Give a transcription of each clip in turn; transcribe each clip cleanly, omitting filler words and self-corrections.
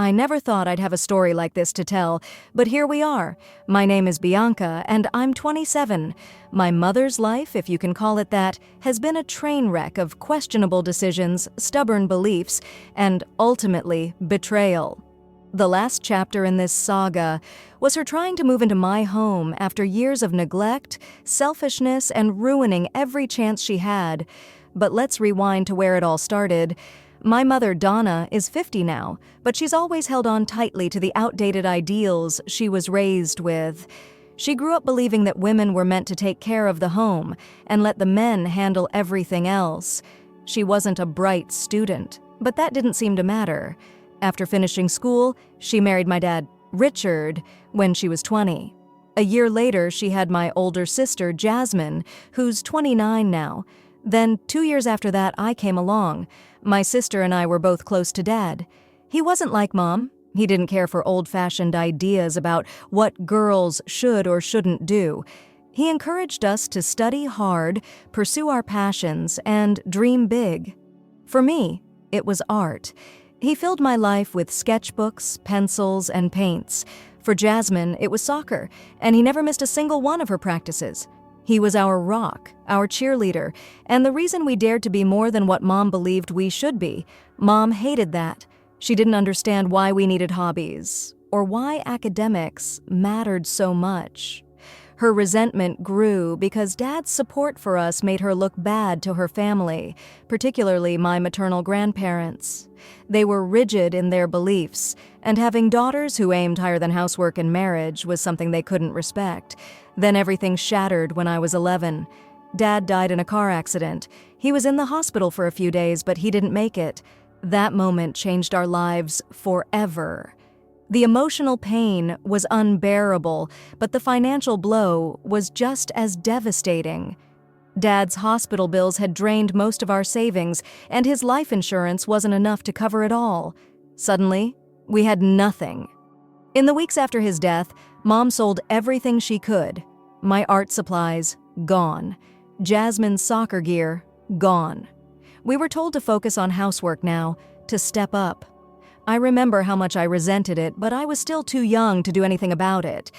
I never thought I'd have a story like this to tell, but here we are. My name is Bianca, and I'm 27. My mother's life, if you can call it that, has been a train wreck of questionable decisions, stubborn beliefs, and ultimately, betrayal. The last chapter in this saga was her trying to move into my home after years of neglect, selfishness, and ruining every chance she had. But let's rewind to where it all started. My mother, Donna, is 50 now, but she's always held on tightly to the outdated ideals she was raised with. She grew up believing that women were meant to take care of the home and let the men handle everything else. She wasn't a bright student, but that didn't seem to matter. After finishing school, she married my dad, Richard, when she was 20. A year later, she had my older sister, Jasmine, who's 29 now. Then, 2 years after that, I came along. My sister and I were both close to Dad. He wasn't like Mom. He didn't care for old-fashioned ideas about what girls should or shouldn't do. He encouraged us to study hard, pursue our passions, and dream big. For me, it was art. He filled my life with sketchbooks, pencils, and paints. For Jasmine, it was soccer, and he never missed a single one of her practices. He was our rock, our cheerleader, and the reason we dared to be more than what Mom believed we should be. Mom hated that. She didn't understand why we needed hobbies, or why academics mattered so much. Her resentment grew because Dad's support for us made her look bad to her family, particularly my maternal grandparents. They were rigid in their beliefs, and having daughters who aimed higher than housework and marriage was something they couldn't respect. Then everything shattered when I was 11. Dad died in a car accident. He was in the hospital for a few days, but he didn't make it. That moment changed our lives forever. The emotional pain was unbearable, but the financial blow was just as devastating. Dad's hospital bills had drained most of our savings, and his life insurance wasn't enough to cover it all. Suddenly, we had nothing. In the weeks after his death, Mom sold everything she could. My art supplies, gone. Jasmine's soccer gear, gone. We were told to focus on housework now, to step up. I remember how much I resented it, but I was still too young to do anything about it.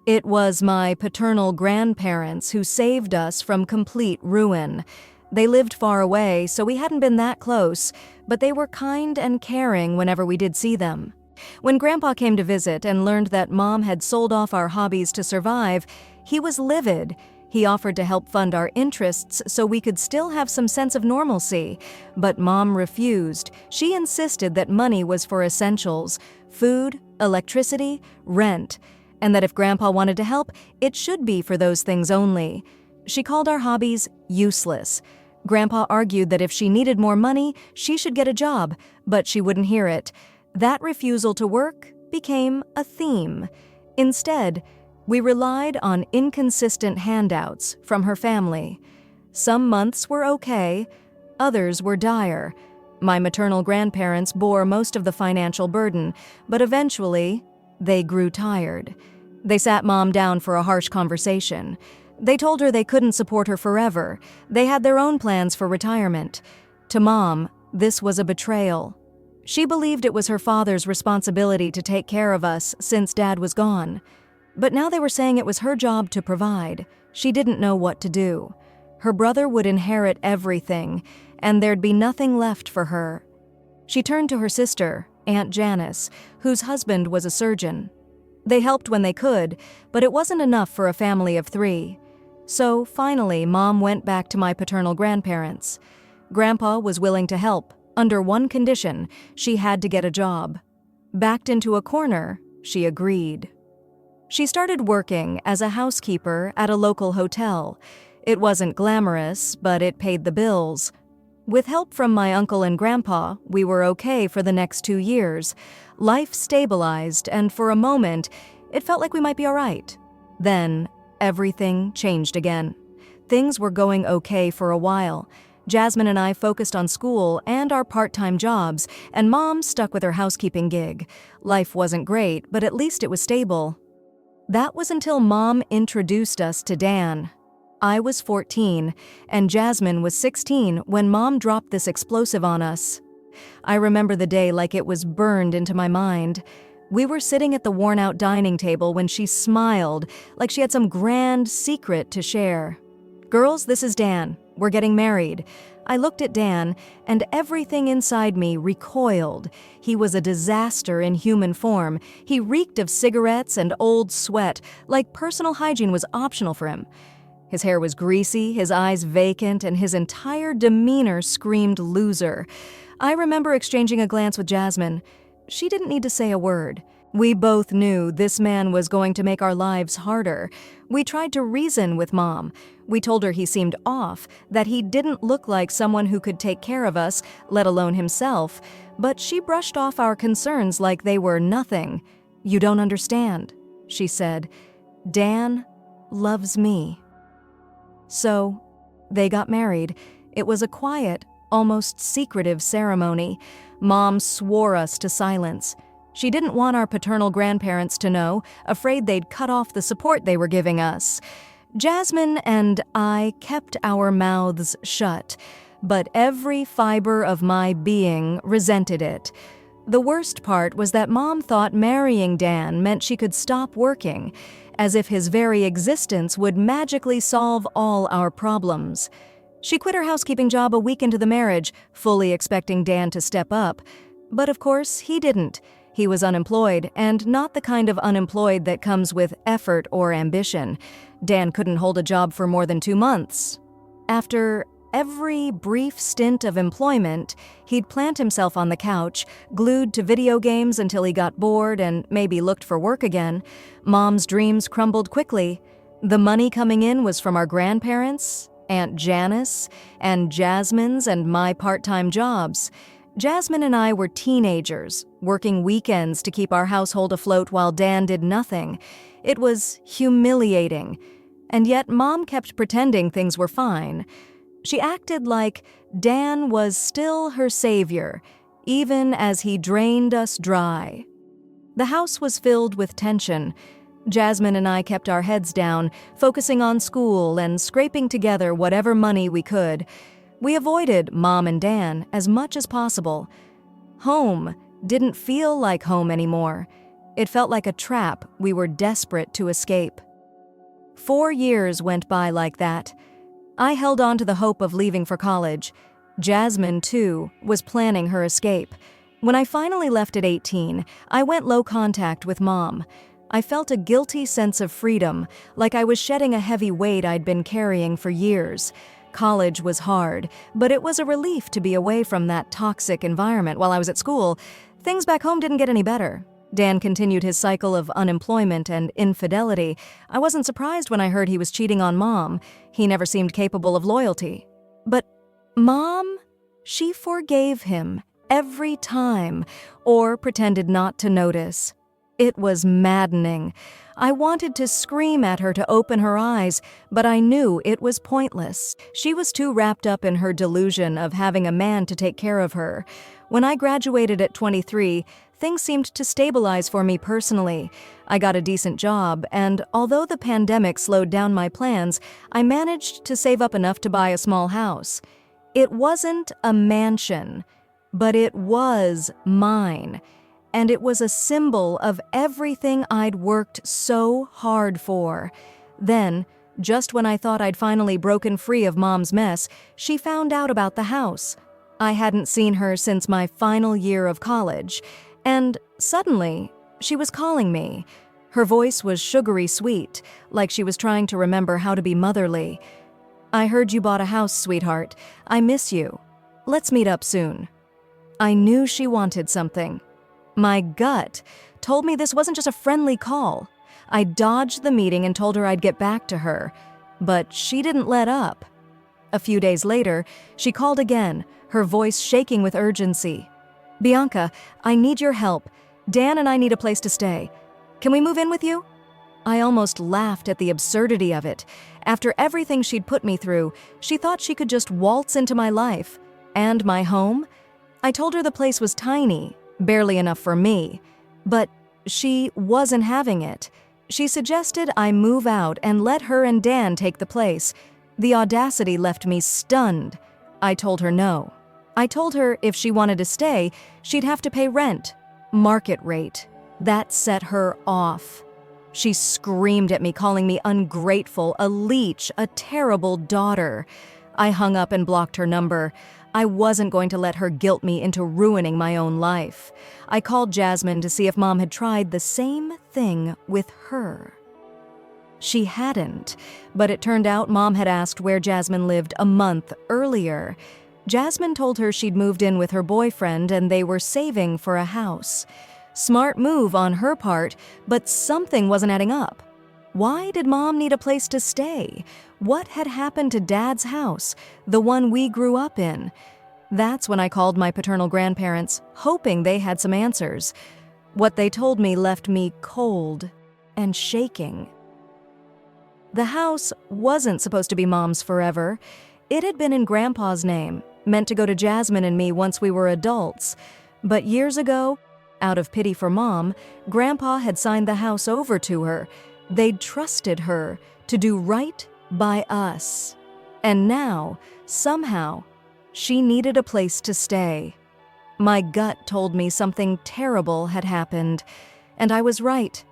It was my paternal grandparents who saved us from complete ruin. They lived far away, so we hadn't been that close, but they were kind and caring whenever we did see them. When Grandpa came to visit and learned that Mom had sold off our hobbies to survive, he was livid. He offered to help fund our interests so we could still have some sense of normalcy. But Mom refused. She insisted that money was for essentials: food, electricity, rent, and that if Grandpa wanted to help, it should be for those things only. She called our hobbies useless. Grandpa argued that if she needed more money, she should get a job, but she wouldn't hear it. That refusal to work became a theme. Instead, we relied on inconsistent handouts from her family. Some months were okay, others were dire. My maternal grandparents bore most of the financial burden, but eventually, they grew tired. They sat Mom down for a harsh conversation. They told her they couldn't support her forever. They had their own plans for retirement. To Mom, this was a betrayal. She believed it was her father's responsibility to take care of us since Dad was gone. But now they were saying it was her job to provide. She didn't know what to do. Her brother would inherit everything, and there'd be nothing left for her. She turned to her sister, Aunt Janice, whose husband was a surgeon. They helped when they could, but it wasn't enough for a family of 3. So finally, Mom went back to my paternal grandparents. Grandpa was willing to help, under one condition: she had to get a job. Backed into a corner, she agreed. She started working as a housekeeper at a local hotel. It wasn't glamorous, but it paid the bills. With help from my uncle and grandpa, we were okay for the next 2 years. Life stabilized, and for a moment, it felt like we might be all right. Then, everything changed again. Things were going okay for a while. Jasmine and I focused on school and our part-time jobs, and Mom stuck with her housekeeping gig. Life wasn't great, but at least it was stable. That was until Mom introduced us to Dan. I was 14, and Jasmine was 16 when Mom dropped this explosive on us. I remember the day like it was burned into my mind. We were sitting at the worn-out dining table when she smiled, like she had some grand secret to share. "Girls, this is Dan. We're getting married." I looked at Dan, and everything inside me recoiled. He was a disaster in human form. He reeked of cigarettes and old sweat, like personal hygiene was optional for him. His hair was greasy, his eyes vacant, and his entire demeanor screamed loser. I remember exchanging a glance with Jasmine. She didn't need to say a word. We both knew this man was going to make our lives harder. We tried to reason with Mom. We told her he seemed off, that he didn't look like someone who could take care of us, let alone himself, but she brushed off our concerns like they were nothing. "You don't understand," she said. "Dan loves me." So, they got married. It was a quiet, almost secretive ceremony. Mom swore us to silence. She didn't want our paternal grandparents to know, afraid they'd cut off the support they were giving us. Jasmine and I kept our mouths shut, but every fiber of my being resented it. The worst part was that Mom thought marrying Dan meant she could stop working, as if his very existence would magically solve all our problems. She quit her housekeeping job a week into the marriage, fully expecting Dan to step up. But of course, he didn't. He was unemployed, and not the kind of unemployed that comes with effort or ambition. Dan couldn't hold a job for more than 2 months. After every brief stint of employment, he'd plant himself on the couch, glued to video games until he got bored and maybe looked for work again. Mom's dreams crumbled quickly. The money coming in was from our grandparents, Aunt Janice, and Jasmine's and my part-time jobs. Jasmine and I were teenagers, working weekends to keep our household afloat while Dan did nothing. It was humiliating. And yet Mom kept pretending things were fine. She acted like Dan was still her savior, even as he drained us dry. The house was filled with tension. Jasmine and I kept our heads down, focusing on school and scraping together whatever money we could. We avoided Mom and Dan as much as possible. Home didn't feel like home anymore. It felt like a trap we were desperate to escape. 4 years went by like that. I held on to the hope of leaving for college. Jasmine, too, was planning her escape. When I finally left at 18, I went low contact with Mom. I felt a guilty sense of freedom, like I was shedding a heavy weight I'd been carrying for years. College was hard, but it was a relief to be away from that toxic environment. While I was at school, things back home didn't get any better. Dan continued his cycle of unemployment and infidelity. I wasn't surprised when I heard he was cheating on Mom. He never seemed capable of loyalty. But Mom, she forgave him every time, or pretended not to notice. It was maddening. I wanted to scream at her to open her eyes, but I knew it was pointless. She was too wrapped up in her delusion of having a man to take care of her. When I graduated at 23, things seemed to stabilize for me personally. I got a decent job, and although the pandemic slowed down my plans, I managed to save up enough to buy a small house. It wasn't a mansion, but it was mine. And it was a symbol of everything I'd worked so hard for. Then, just when I thought I'd finally broken free of Mom's mess, she found out about the house. I hadn't seen her since my final year of college, and suddenly, she was calling me. Her voice was sugary sweet, like she was trying to remember how to be motherly. "I heard you bought a house, sweetheart. I miss you. Let's meet up soon." I knew she wanted something. My gut told me this wasn't just a friendly call. I dodged the meeting and told her I'd get back to her, but she didn't let up. A few days later, she called again, her voice shaking with urgency. "Bianca, I need your help. Dan and I need a place to stay. Can we move in with you?" I almost laughed at the absurdity of it. After everything she'd put me through, she thought she could just waltz into my life. And my home? I told her the place was tiny, barely enough for me. But she wasn't having it. She suggested I move out and let her and Dan take the place. The audacity left me stunned. I told her no. I told her if she wanted to stay, she'd have to pay rent, market rate. That set her off. She screamed at me, calling me ungrateful, a leech, a terrible daughter. I hung up and blocked her number. I wasn't going to let her guilt me into ruining my own life. I called Jasmine to see if Mom had tried the same thing with her. She hadn't, but it turned out Mom had asked where Jasmine lived a month earlier. Jasmine told her she'd moved in with her boyfriend and they were saving for a house. Smart move on her part, but something wasn't adding up. Why did Mom need a place to stay? What had happened to Dad's house, the one we grew up in? That's when I called my paternal grandparents, hoping they had some answers. What they told me left me cold and shaking. The house wasn't supposed to be Mom's forever. It had been in Grandpa's name, meant to go to Jasmine and me once we were adults. But years ago, out of pity for Mom, Grandpa had signed the house over to her. They'd trusted her to do right by us. And now, somehow, she needed a place to stay. My gut told me something terrible had happened, and I was right.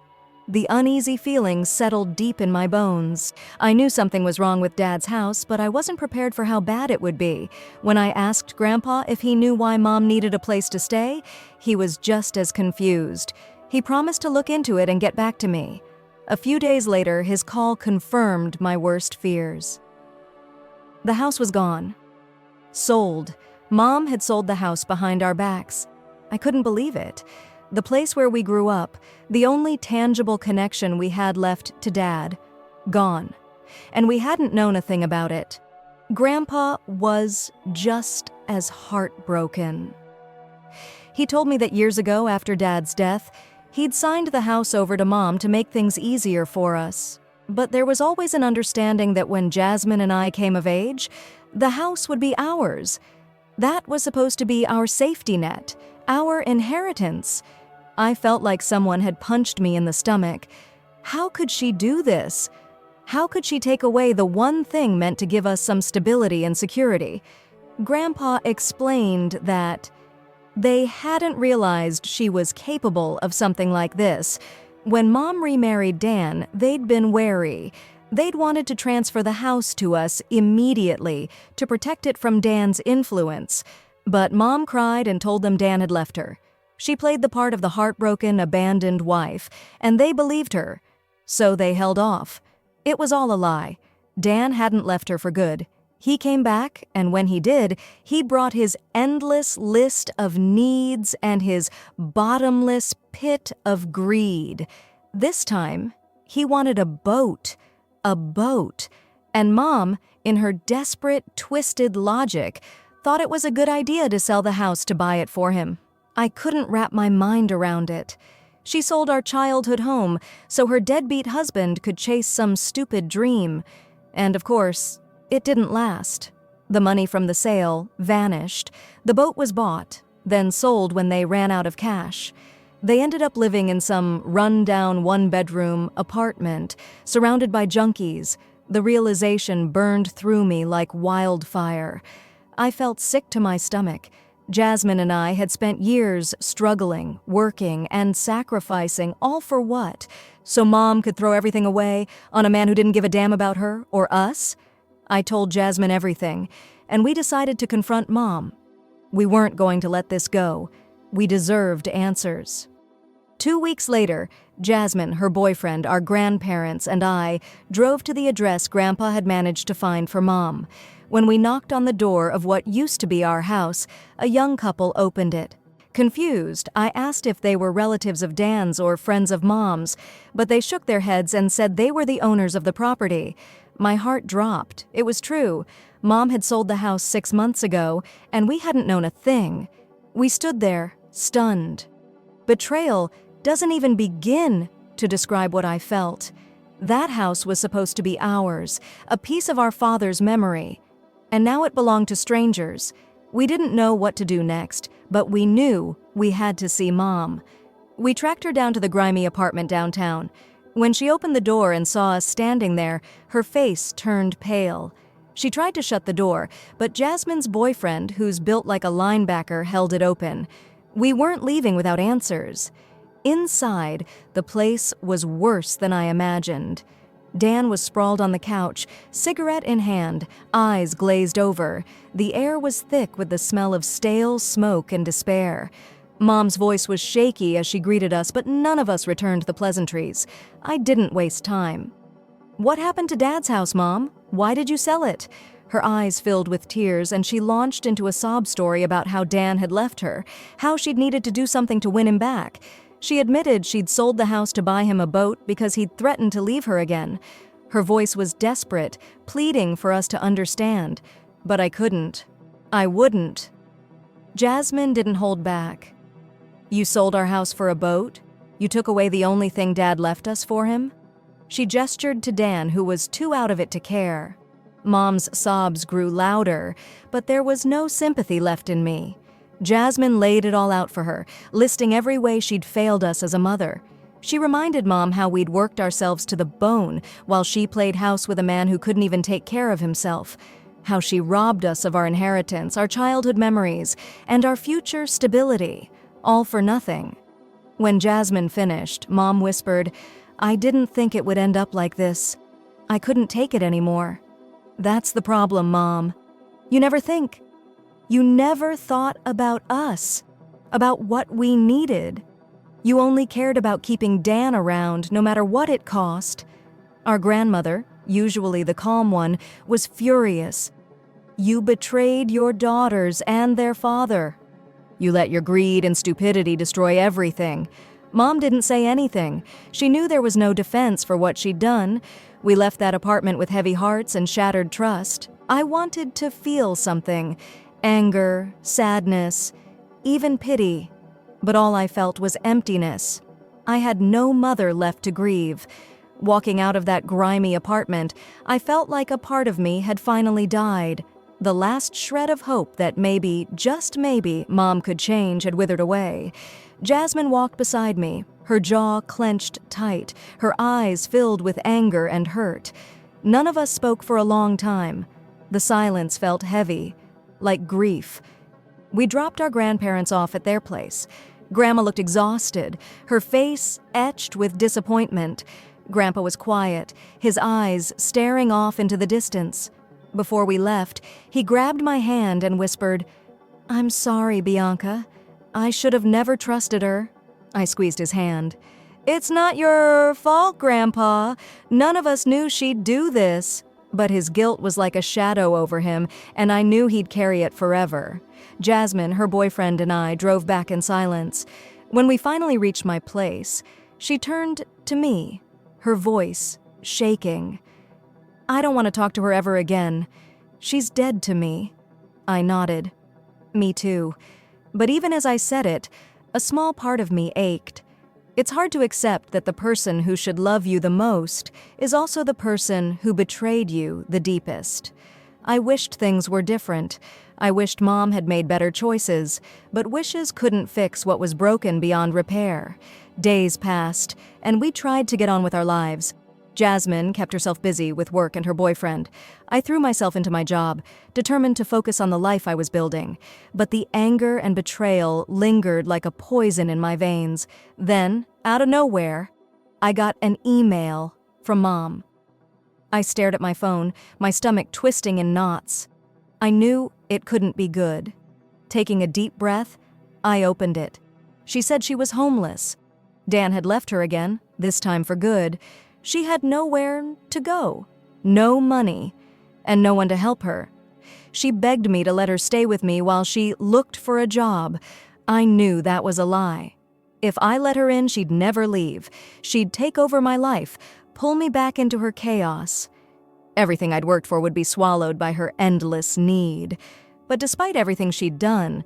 The uneasy feelings settled deep in my bones. I knew something was wrong with Dad's house, but I wasn't prepared for how bad it would be. When I asked Grandpa if he knew why Mom needed a place to stay, he was just as confused. He promised to look into it and get back to me. A few days later, his call confirmed my worst fears. The house was gone. Sold. Mom had sold the house behind our backs. I couldn't believe it. The place where we grew up, the only tangible connection we had left to Dad, gone. And we hadn't known a thing about it. Grandpa was just as heartbroken. He told me that years ago, after Dad's death, he'd signed the house over to Mom to make things easier for us. But there was always an understanding that when Jasmine and I came of age, the house would be ours. That was supposed to be our safety net, our inheritance. I felt like someone had punched me in the stomach. How could she do this? How could she take away the one thing meant to give us some stability and security? Grandpa explained that they hadn't realized she was capable of something like this. When Mom remarried Dan, they'd been wary. They'd wanted to transfer the house to us immediately to protect it from Dan's influence. But Mom cried and told them Dan had left her. She played the part of the heartbroken, abandoned wife, and they believed her. So they held off. It was all a lie. Dan hadn't left her for good. He came back, and when he did, he brought his endless list of needs and his bottomless pit of greed. This time, he wanted a boat. A boat. And Mom, in her desperate, twisted logic, thought it was a good idea to sell the house to buy it for him. I couldn't wrap my mind around it. She sold our childhood home so her deadbeat husband could chase some stupid dream. And of course, it didn't last. The money from the sale vanished. The boat was bought, then sold when they ran out of cash. They ended up living in some run-down one-bedroom apartment, surrounded by junkies. The realization burned through me like wildfire. I felt sick to my stomach. Jasmine and I had spent years struggling, working, and sacrificing, all for what? So Mom could throw everything away on a man who didn't give a damn about her or us? I told Jasmine everything, and we decided to confront Mom. We weren't going to let this go. We deserved answers. 2 weeks later, Jasmine, her boyfriend, our grandparents, and I drove to the address Grandpa had managed to find for Mom. When we knocked on the door of what used to be our house, a young couple opened it. Confused, I asked if they were relatives of Dan's or friends of Mom's, but they shook their heads and said they were the owners of the property. My heart dropped. It was true. Mom had sold the house 6 months ago, and we hadn't known a thing. We stood there, stunned. Betrayal doesn't even begin to describe what I felt. That house was supposed to be ours, a piece of our father's memory. And now it belonged to strangers. We didn't know what to do next, but we knew we had to see Mom. We tracked her down to the grimy apartment downtown. When she opened the door and saw us standing there, her face turned pale. She tried to shut the door, but Jasmine's boyfriend, who's built like a linebacker, held it open. We weren't leaving without answers. Inside, the place was worse than I imagined. Dan was sprawled on the couch, cigarette in hand, eyes glazed over. The air was thick with the smell of stale smoke and despair. Mom's voice was shaky as she greeted us, but none of us returned the pleasantries. I didn't waste time. "What happened to Dad's house, Mom? Why did you sell it?" Her eyes filled with tears, and she launched into a sob story about how Dan had left her, how she'd needed to do something to win him back. She admitted she'd sold the house to buy him a boat because he'd threatened to leave her again. Her voice was desperate, pleading for us to understand. But I couldn't. I wouldn't. Jasmine didn't hold back. "You sold our house for a boat? You took away the only thing Dad left us for him?" She gestured to Dan, who was too out of it to care. Mom's sobs grew louder, but there was no sympathy left in me. Jasmine laid it all out for her, listing every way she'd failed us as a mother. She reminded Mom how we'd worked ourselves to the bone while she played house with a man who couldn't even take care of himself. How she robbed us of our inheritance, our childhood memories, and our future stability, all for nothing. When Jasmine finished, Mom whispered, "I didn't think it would end up like this. I couldn't take it anymore." "That's the problem, Mom. You never think. You never thought about us, about what we needed. You only cared about keeping Dan around, no matter what it cost." Our grandmother, usually the calm one, was furious. "You betrayed your daughters and their father. You let your greed and stupidity destroy everything." Mom didn't say anything. She knew there was no defense for what she'd done. We left that apartment with heavy hearts and shattered trust. I wanted to feel something. Anger, sadness, even pity. But all I felt was emptiness. I had no mother left to grieve. Walking out of that grimy apartment, I felt like a part of me had finally died. The last shred of hope that maybe, just maybe, Mom could change had withered away. Jasmine walked beside me, her jaw clenched tight, her eyes filled with anger and hurt. None of us spoke for a long time. The silence felt heavy, like grief. We dropped our grandparents off at their place. Grandma looked exhausted, her face etched with disappointment. Grandpa was quiet, his eyes staring off into the distance. Before we left, he grabbed my hand and whispered, "I'm sorry, Bianca. I should have never trusted her." I squeezed his hand. "It's not your fault, Grandpa. None of us knew she'd do this." But his guilt was like a shadow over him, and I knew he'd carry it forever. Jasmine, her boyfriend, and I drove back in silence. When we finally reached my place, she turned to me, her voice shaking. "I don't want to talk to her ever again. She's dead to me." I nodded. "Me too." But even as I said it, a small part of me ached. It's hard to accept that the person who should love you the most is also the person who betrayed you the deepest. I wished things were different. I wished Mom had made better choices, but wishes couldn't fix what was broken beyond repair. Days passed, and we tried to get on with our lives. Jasmine kept herself busy with work and her boyfriend. I threw myself into my job, determined to focus on the life I was building. But the anger and betrayal lingered like a poison in my veins. Then, out of nowhere, I got an email from Mom. I stared at my phone, my stomach twisting in knots. I knew it couldn't be good. Taking a deep breath, I opened it. She said she was homeless. Dan had left her again, this time for good. She had nowhere to go, no money, and no one to help her. She begged me to let her stay with me while she looked for a job. I knew that was a lie. If I let her in, she'd never leave. She'd take over my life, pull me back into her chaos. Everything I'd worked for would be swallowed by her endless need. But despite everything she'd done,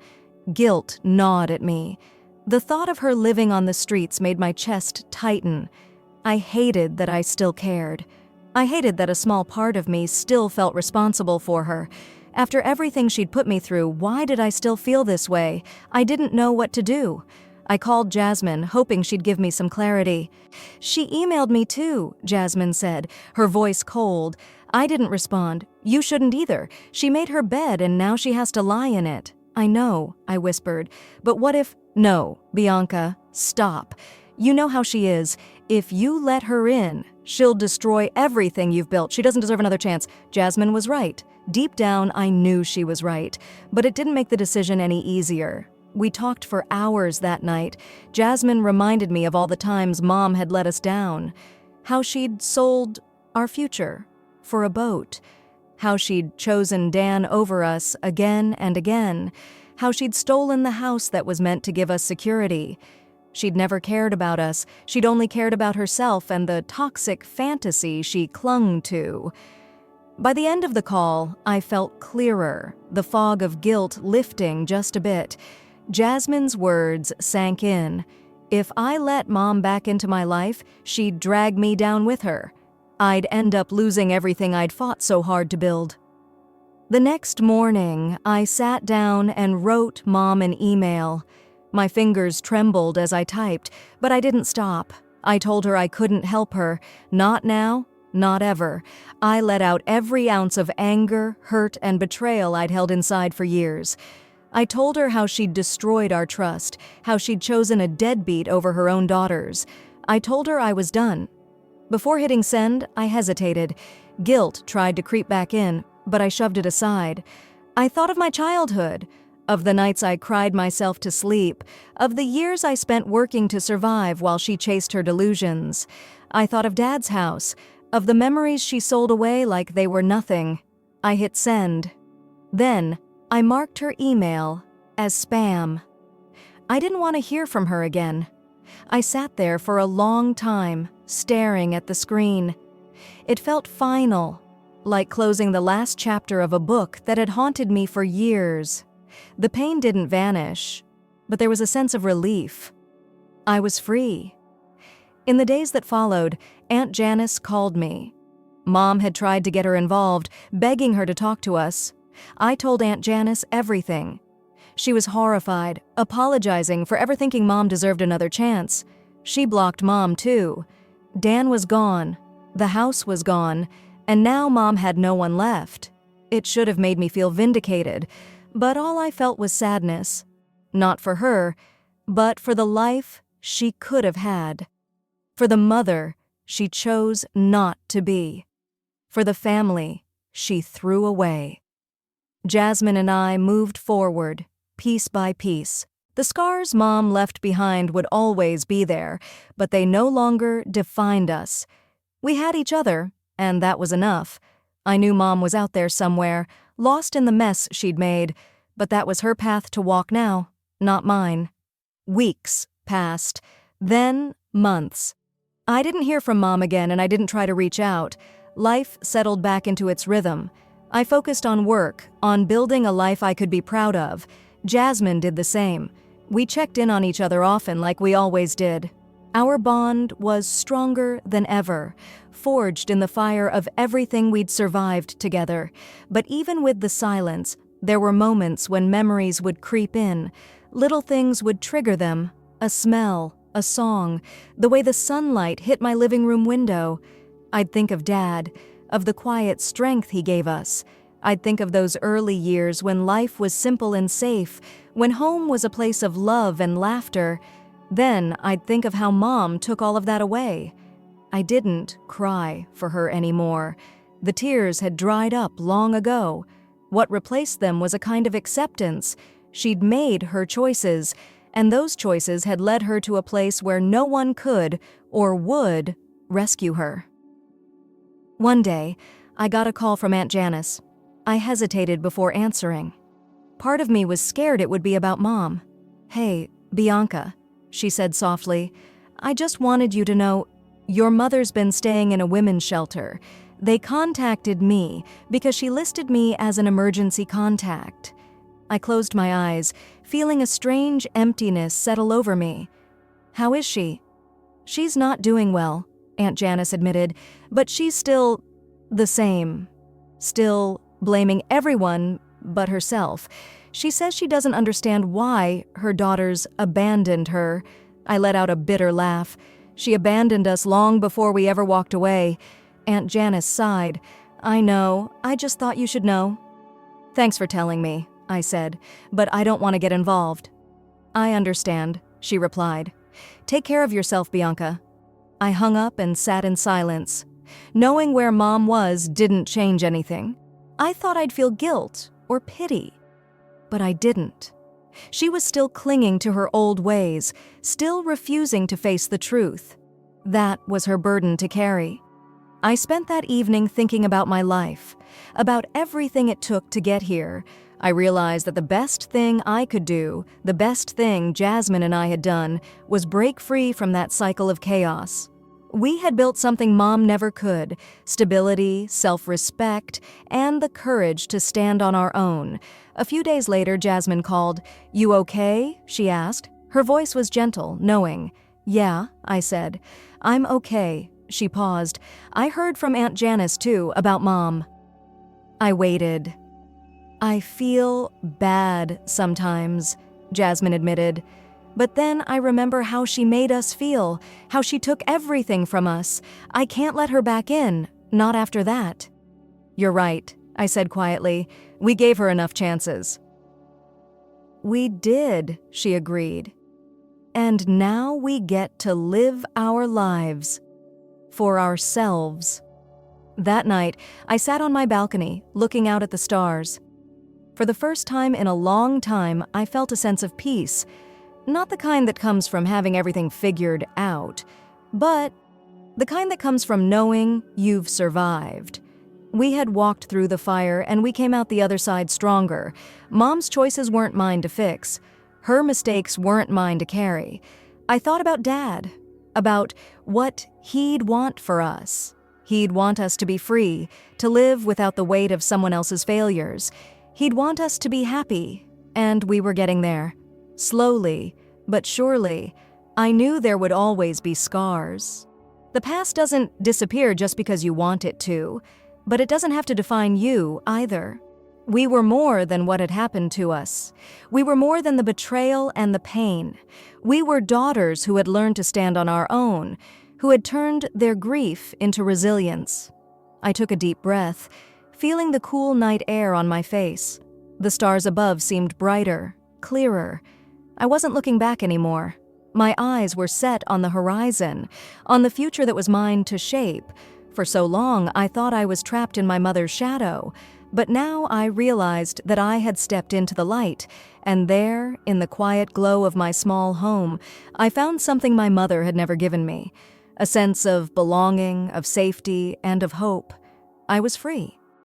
guilt gnawed at me. The thought of her living on the streets made my chest tighten. I hated that I still cared. I hated that a small part of me still felt responsible for her. After everything she'd put me through, why did I still feel this way? I didn't know what to do. I called Jasmine, hoping she'd give me some clarity. "She emailed me too," Jasmine said, her voice cold. I didn't respond. You shouldn't either. She made her bed and now she has to lie in it. I know, I whispered. But what if— No, Bianca, stop. You know how she is. If you let her in, she'll destroy everything you've built. She doesn't deserve another chance. Jasmine was right. Deep down, I knew she was right. But it didn't make the decision any easier. We talked for hours that night. Jasmine reminded me of all the times Mom had let us down. How she'd sold our future for a boat. How she'd chosen Dan over us again and again. How she'd stolen the house that was meant to give us security. She'd never cared about us. She'd only cared about herself and the toxic fantasy she clung to. By the end of the call, I felt clearer, the fog of guilt lifting just a bit. Jasmine's words sank in. If I let Mom back into my life, she'd drag me down with her. I'd end up losing everything I'd fought so hard to build. The next morning, I sat down and wrote Mom an email. My fingers trembled as I typed, but I didn't stop. I told her I couldn't help her. Not now, not ever. I let out every ounce of anger, hurt, and betrayal I'd held inside for years. I told her how she'd destroyed our trust, how she'd chosen a deadbeat over her own daughters. I told her I was done. Before hitting send, I hesitated. Guilt tried to creep back in, but I shoved it aside. I thought of my childhood, of the nights I cried myself to sleep, of the years I spent working to survive while she chased her delusions. I thought of Dad's house, of the memories she sold away like they were nothing. I hit send. Then, I marked her email as spam. I didn't want to hear from her again. I sat there for a long time, staring at the screen. It felt final, like closing the last chapter of a book that had haunted me for years. The pain didn't vanish, but there was a sense of relief. I was free. In the days that followed, Aunt Janice called me. Mom had tried to get her involved, begging her to talk to us. I told Aunt Janice everything. She was horrified, apologizing for ever thinking Mom deserved another chance. She blocked Mom, too. Dan was gone, the house was gone, and now Mom had no one left. It should have made me feel vindicated, but all I felt was sadness. Not for her, but for the life she could have had. For the mother she chose not to be. For the family she threw away. Jasmine and I moved forward, piece by piece. The scars Mom left behind would always be there, but they no longer defined us. We had each other, and that was enough. I knew Mom was out there somewhere, lost in the mess she'd made, but that was her path to walk now, not mine. Weeks passed, then months. I didn't hear from Mom again, and I didn't try to reach out. Life settled back into its rhythm. I focused on work, on building a life I could be proud of. Jasmine did the same. We checked in on each other often, like we always did. Our bond was stronger than ever, forged in the fire of everything we'd survived together. But even with the silence, there were moments when memories would creep in. Little things would trigger them. A smell, a song, the way the sunlight hit my living room window. I'd think of Dad, of the quiet strength he gave us. I'd think of those early years when life was simple and safe, when home was a place of love and laughter. Then I'd think of how Mom took all of that away. I didn't cry for her anymore. The tears had dried up long ago. What replaced them was a kind of acceptance. She'd made her choices, and those choices had led her to a place where no one could or would rescue her. One day, I got a call from Aunt Janice. I hesitated before answering. Part of me was scared it would be about Mom. "Hey, Bianca," she said softly, "I just wanted you to know, your mother's been staying in a women's shelter. They contacted me because she listed me as an emergency contact." I closed my eyes, feeling a strange emptiness settle over me. "How is she?" "She's not doing well," Aunt Janice admitted, "but she's still the same. Still blaming everyone but herself. She says she doesn't understand why her daughters abandoned her." I let out a bitter laugh. "She abandoned us long before we ever walked away." Aunt Janice sighed. I know, I just thought you should know. Thanks for telling me, I said, but I don't want to get involved. I understand, she replied. Take care of yourself, Bianca. I hung up and sat in silence. Knowing where Mom was didn't change anything. I thought I'd feel guilt or pity, but I didn't. She was still clinging to her old ways, still refusing to face the truth. That was her burden to carry. I spent that evening thinking about my life, about everything it took to get here. I realized that the best thing I could do, the best thing Jasmine and I had done, was break free from that cycle of chaos. We had built something Mom never could: stability, self-respect, and the courage to stand on our own. A few days later, Jasmine called. "You okay?" she asked. Her voice was gentle, knowing. "Yeah," I said. "I'm okay." She paused. "I heard from Aunt Janice, too, about Mom." I waited. "I feel bad sometimes," Jasmine admitted. "But then I remember how she made us feel, how she took everything from us. I can't let her back in, not after that." "You're right," I said quietly. "We gave her enough chances." "We did," she agreed. "And now we get to live our lives. For ourselves." That night, I sat on my balcony, looking out at the stars. For the first time in a long time, I felt a sense of peace. Not the kind that comes from having everything figured out, but the kind that comes from knowing you've survived. We had walked through the fire and we came out the other side stronger. Mom's choices weren't mine to fix. Her mistakes weren't mine to carry. I thought about Dad, about what he'd want for us. He'd want us to be free, to live without the weight of someone else's failures. He'd want us to be happy, and we were getting there. Slowly, but surely. I knew there would always be scars. The past doesn't disappear just because you want it to, but it doesn't have to define you either. We were more than what had happened to us. We were more than the betrayal and the pain. We were daughters who had learned to stand on our own, who had turned their grief into resilience. I took a deep breath, feeling the cool night air on my face. The stars above seemed brighter, clearer. I wasn't looking back anymore. My eyes were set on the horizon, on the future that was mine to shape. For so long, I thought I was trapped in my mother's shadow, but now I realized that I had stepped into the light, and there, in the quiet glow of my small home, I found something my mother had never given me: a sense of belonging, of safety, and of hope. I was free.